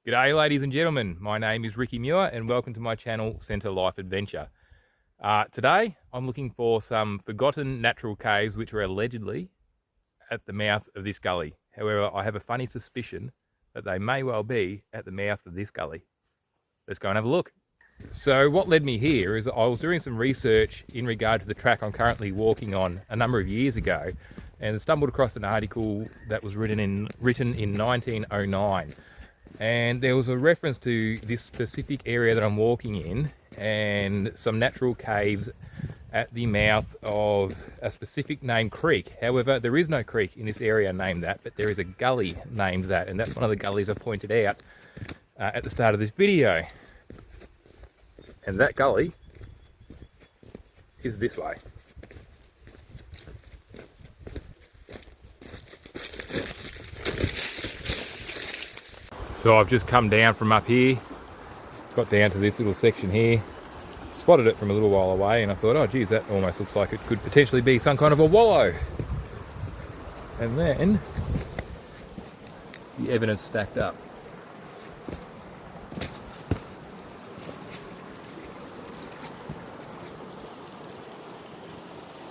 G'day ladies and gentlemen, my name is Ricky Muir and welcome to my channel Centre Life Adventure. Today I'm looking for some forgotten natural caves which are allegedly at the mouth of this gully. However, I have a funny suspicion that they may well be at the mouth of this gully. Let's go and have a look. So what led me here is I was doing some research in regard to the track I'm currently walking on a number of years ago and stumbled across an article that was written in 1909. And there was a reference to this specific area that I'm walking in and some natural caves at the mouth of a specific named creek. However, there is no creek in this area named that, but there is a gully named that, and that's one of the gullies I pointed out at the start of this video. And that gully is this way. So I've just come down from up here, got down to this little section here, spotted it from a little while away, and I thought, oh geez, that almost looks like it could potentially be some kind of a wallow. And then the evidence stacked up.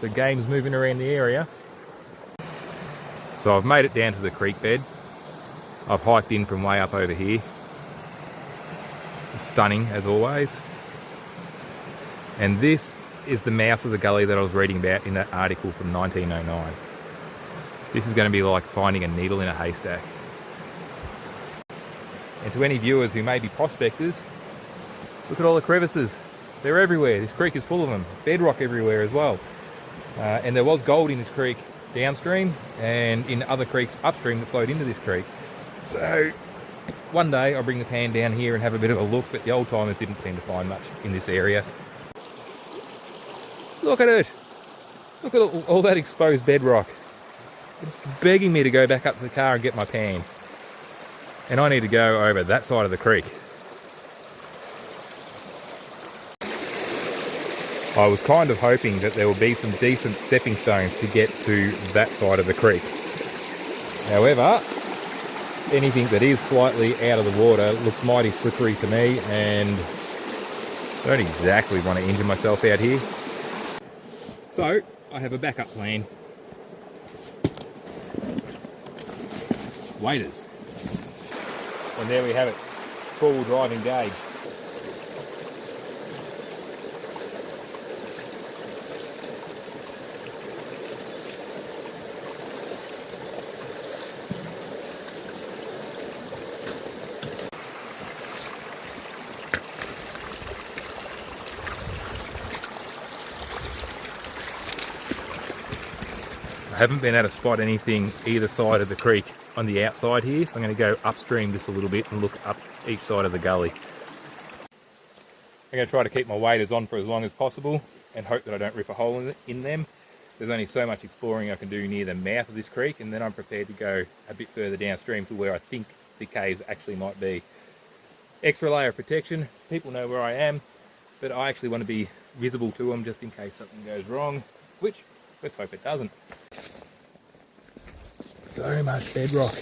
So game's moving around the area. So I've made it down to the creek bed. I've hiked in from way up over here. It's stunning as always. And this is the mouth of the gully that I was reading about in that article from 1909. This is going to be like finding a needle in a haystack. And to any viewers who may be prospectors, look at all the crevices. They're everywhere. This creek is full of them. Bedrock everywhere as well. And there was gold in this creek downstream and in other creeks upstream that flowed into this creek. So one day I'll bring the pan down here and have a bit of a look, but the old timers didn't seem to find much in this area. Look at it! Look at all that exposed bedrock. It's begging me to go back up to the car and get my pan. And I need to go over that side of the creek. I was kind of hoping that there would be some decent stepping stones to get to that side of the creek. However, anything that is slightly out of the water looks mighty slippery to me, and I don't exactly want to injure myself out here. So I have a backup plan. Waders. And there we have it, full drive engaged. I haven't been able to spot anything either side of the creek on the outside here, so I'm going to go upstream just a little bit and look up each side of the gully. I'm going to try to keep my waders on for as long as possible and hope that I don't rip a hole in them. There's only so much exploring I can do near the mouth of this creek, and then I'm prepared to go a bit further downstream to where I think the caves actually might be. Extra layer of protection, people know where I am, but I actually want to be visible to them just in case something goes wrong, which let's hope it doesn't. So much bedrock.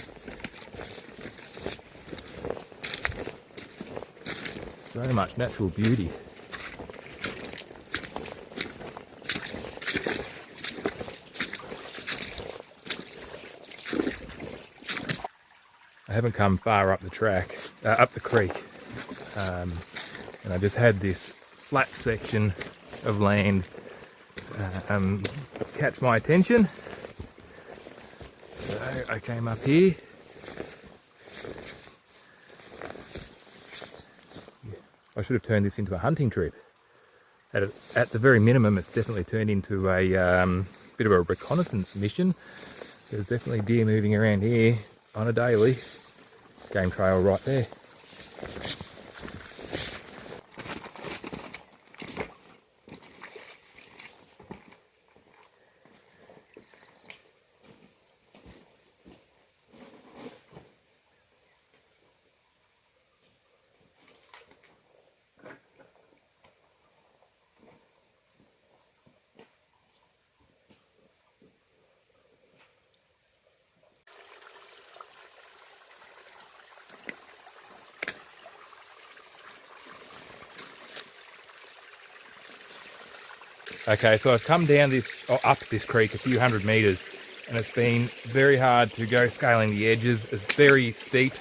So much natural beauty. I haven't come far up the track, up the creek, and I just had this flat section of land catch my attention. So I came up here. I should have turned this into a hunting trip. At the very minimum, it's definitely turned into a bit of a reconnaissance mission. There's definitely deer moving around here on a daily. Game trail right there. Okay, so I've come down this, or up this creek a few hundred metres, and it's been very hard to go scaling the edges. It's very steep,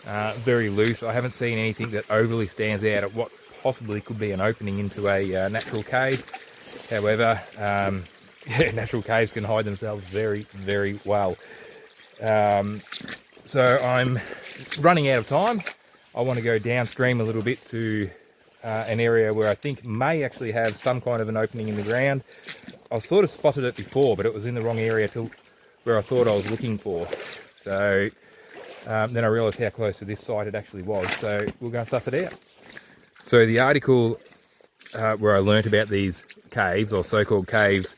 very loose. I haven't seen anything that overly stands out at what possibly could be an opening into a natural cave. However, natural caves can hide themselves very, very well. So I'm running out of time. I want to go downstream a little bit to an area where I think may actually have some kind of an opening in the ground. I sort of spotted it before, but it was in the wrong area to where I thought I was looking for. So then I realised how close to this site it actually was. So we're going to suss it out. So the article where I learnt about these caves, or so-called caves,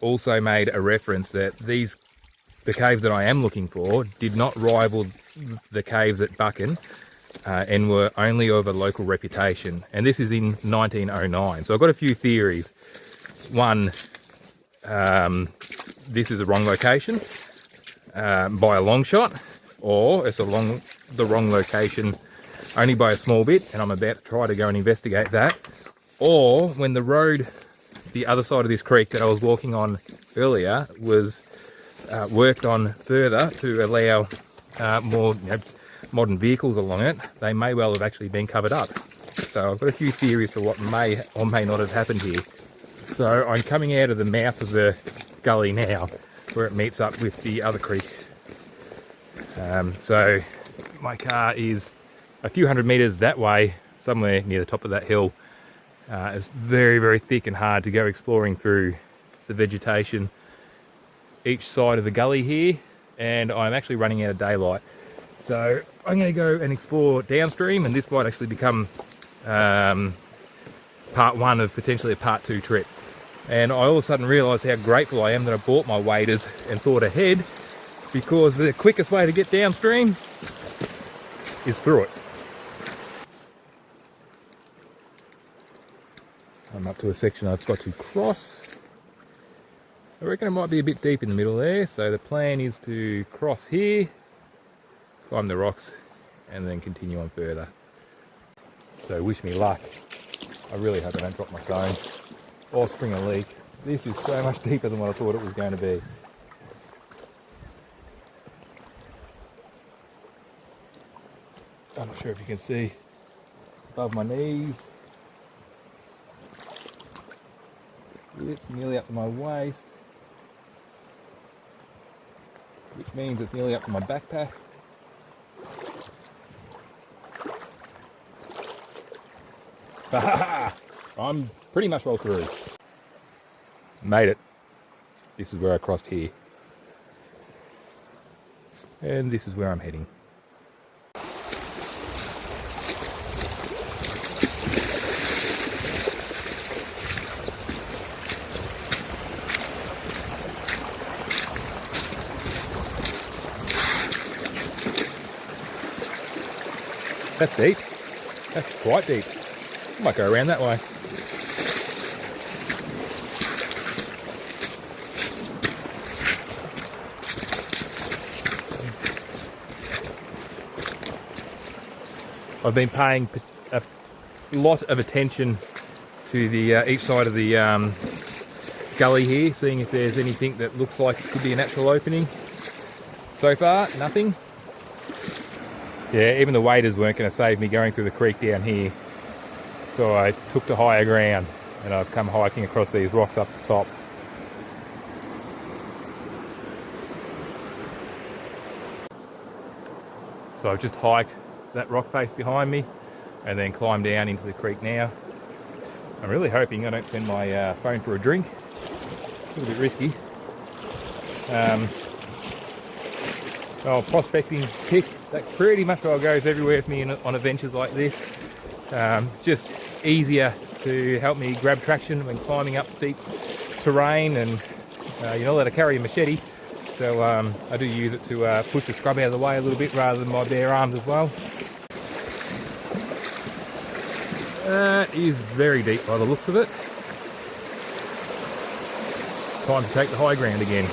also made a reference that the caves that I am looking for did not rival the caves at Buchan, and were only of a local reputation. And this is in 1909. So I've got a few theories. One, this is the wrong location by a long shot, or it's the wrong location only by a small bit, and I'm about to try to go and investigate that. Or when the road, the other side of this creek that I was walking on earlier, was worked on further to allow more modern vehicles along it, they may well have actually been covered up. So I've got a few theories to what may or may not have happened here. So I'm coming out of the mouth of the gully now, where it meets up with the other creek. So my car is a few hundred metres that way, somewhere near the top of that hill. It's very, very thick and hard to go exploring through the vegetation each side of the gully here, and I'm actually running out of daylight. So I'm going to go and explore downstream, and this might actually become part one of potentially a part two trip. And I all of a sudden realised how grateful I am that I bought my waders and thought ahead, because the quickest way to get downstream is through it. I'm up to a section I've got to cross. I reckon it might be a bit deep in the middle there, so the plan is to cross here, climb the rocks, and then continue on further. So wish me luck. I really hope I don't drop my phone or spring a leak. This is so much deeper than what I thought it was going to be. I'm not sure if you can see above my knees. It's nearly up to my waist, which means it's nearly up to my backpack. I'm pretty much well through. Made it. This is where I crossed here. And this is where I'm heading. That's deep. That's quite deep. I might go around that way. I've been paying a lot of attention to the each side of the gully here, seeing if there's anything that looks like it could be a natural opening. So far, nothing. Yeah, even the waders weren't going to save me going through the creek down here. So I took to higher ground, and I've come hiking across these rocks up the top. So I've just hiked that rock face behind me and then climbed down into the creek now. I'm really hoping I don't send my phone for a drink. A little bit risky. Prospecting pick. That's pretty much what goes everywhere with me on adventures like this. It's just easier to help me grab traction when climbing up steep terrain, and you're not allowed to carry a machete, so I do use it to push the scrub out of the way a little bit rather than my bare arms as well. It is very deep by the looks of it. Time to take the high ground again.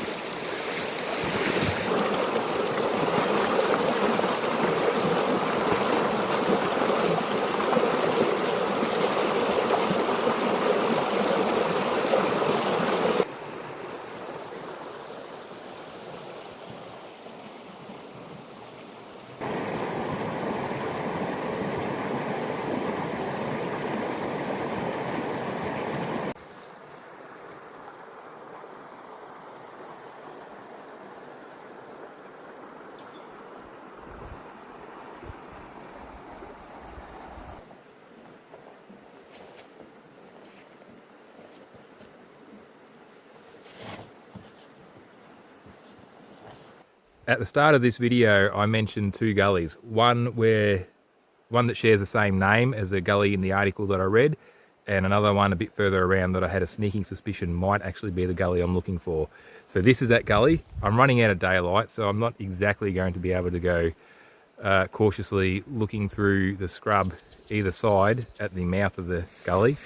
At the start of this video, I mentioned two gullies. One that shares the same name as a gully in the article that I read, and another one a bit further around that I had a sneaking suspicion might actually be the gully I'm looking for. So this is that gully. I'm running out of daylight, so I'm not exactly going to be able to go cautiously looking through the scrub either side at the mouth of the gully.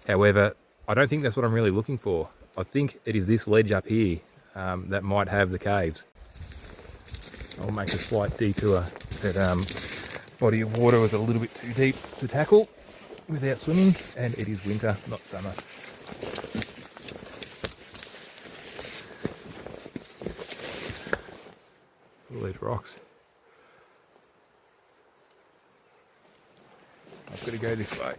However, I don't think that's what I'm really looking for. I think it is this ledge up here that might have the caves. I'll make a slight detour. That body of water was a little bit too deep to tackle without swimming, and it is winter, not summer. All these rocks. I've got to go this way.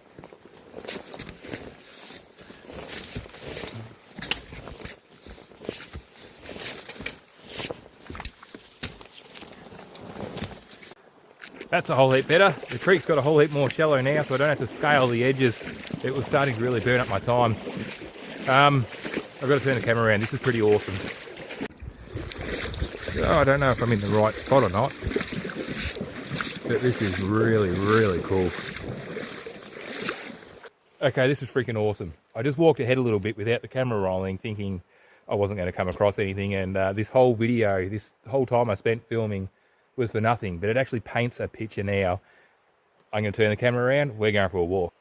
That's a whole heap better. The creek's got a whole heap more shallow now, so I don't have to scale the edges. It was starting to really burn up my time. I've got to turn the camera around. This is pretty awesome. So I don't know if I'm in the right spot or not, but this is really, really cool. Okay, this is freaking awesome. I just walked ahead a little bit without the camera rolling, thinking I wasn't going to come across anything, and this whole video, this whole time I spent filming was for nothing, but it actually paints a picture now. I'm going to turn the camera around, we're going for a walk.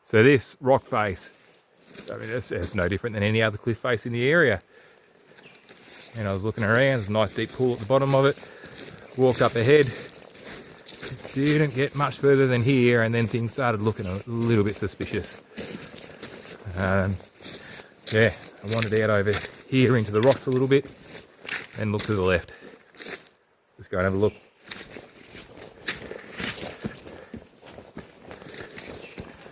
So this rock face, I mean, it's no different than any other cliff face in the area. And I was looking around, there's a nice deep pool at the bottom of it, walked up ahead, didn't get much further than here, and then things started looking a little bit suspicious. Yeah, I wandered out over here into the rocks a little bit, and look to the left. Let's go and have a look.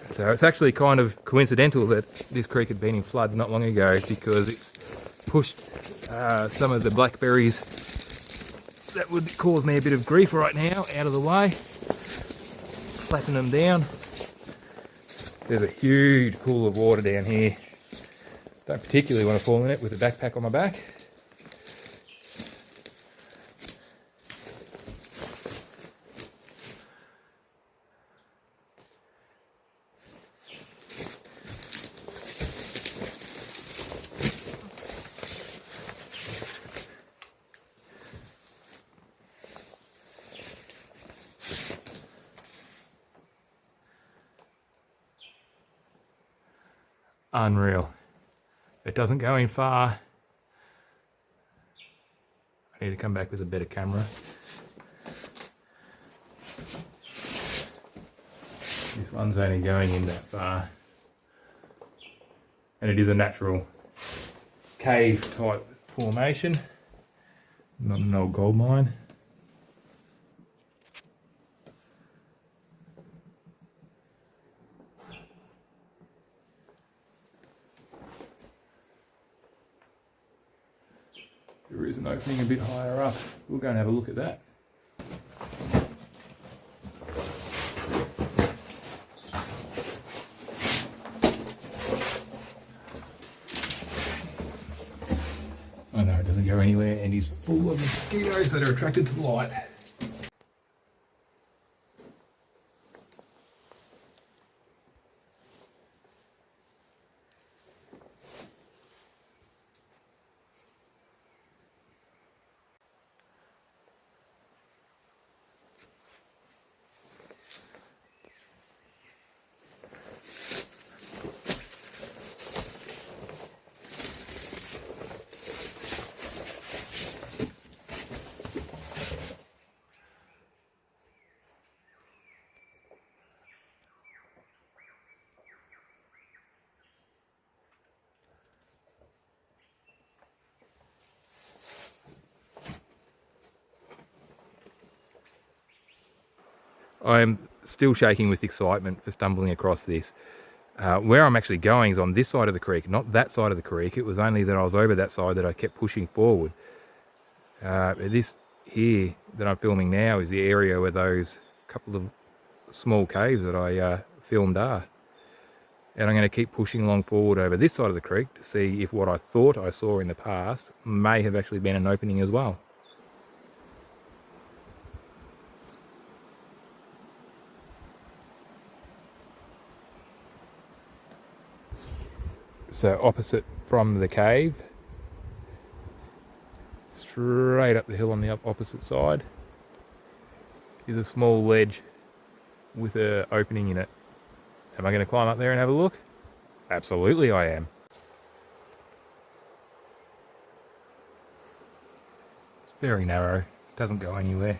So it's actually kind of coincidental that this creek had been in flood not long ago, because it's pushed some of the blackberries that would cause me a bit of grief right now out of the way, flatten them down. There's a huge pool of water down here. Don't particularly want to fall in it with a backpack on my back. Unreal. It doesn't go in far. I need to come back with a better camera. This one's only going in that far. And it is a natural cave type formation, not an old gold mine. There is an opening a bit higher up. We'll go and have a look at that. I know it doesn't go anywhere, and he's full of mosquitoes that are attracted to light. I'm still shaking with excitement for stumbling across this. Where I'm actually going is on this side of the creek, not that side of the creek. It was only that I was over that side that I kept pushing forward. This here that I'm filming now is the area where those couple of small caves that I filmed are. And I'm going to keep pushing along forward over this side of the creek to see if what I thought I saw in the past may have actually been an opening as well. So opposite from the cave, straight up the hill on the opposite side, is a small ledge with an opening in it. Am I going to climb up there and have a look? Absolutely I am. It's very narrow, doesn't go anywhere.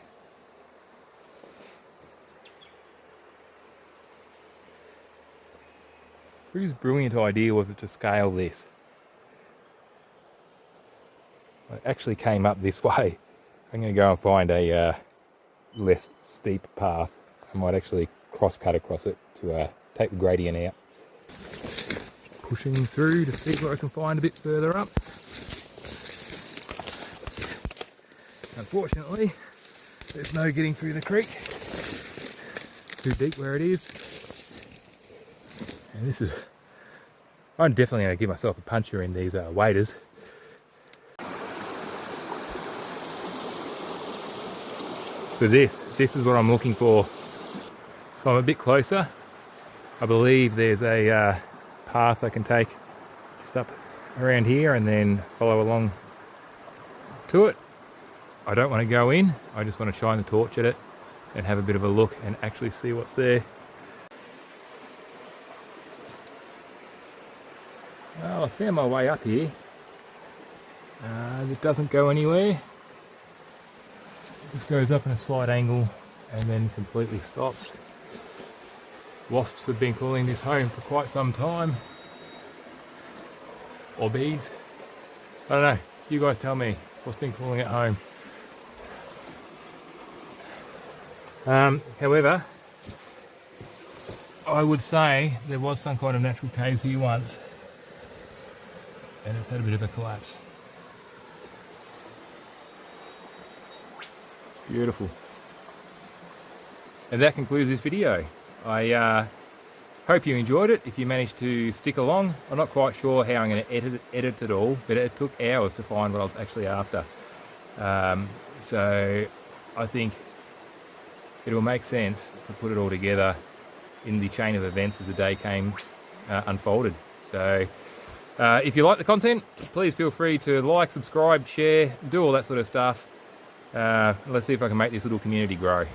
Whose brilliant idea was it to scale this? I actually came up this way. I'm going to go and find a less steep path. I might actually cross-cut across it to take the gradient out. Pushing through to see what I can find a bit further up. Unfortunately, there's no getting through the creek. Too deep where it is. And this is... I'm definitely going to give myself a puncture in these waders. So this is what I'm looking for. So I'm a bit closer. I believe there's a path I can take just up around here and then follow along to it. I don't want to go in, I just want to shine the torch at it and have a bit of a look and actually see what's there. Well, I found my way up here. It doesn't go anywhere. It just goes up in a slight angle and then completely stops. Wasps have been calling this home for quite some time. Or bees. I don't know, you guys tell me what's been calling it home. However, I would say there was some kind of natural caves here once and it's had a bit of a collapse. Beautiful. And that concludes this video. I hope you enjoyed it. If you managed to stick along, I'm not quite sure how I'm going to edit it all, but it took hours to find what I was actually after. So I think it will make sense to put it all together in the chain of events as the day came unfolded. So if you like the content, please feel free to like, subscribe, share, do all that sort of stuff. Let's see if I can make this little community grow.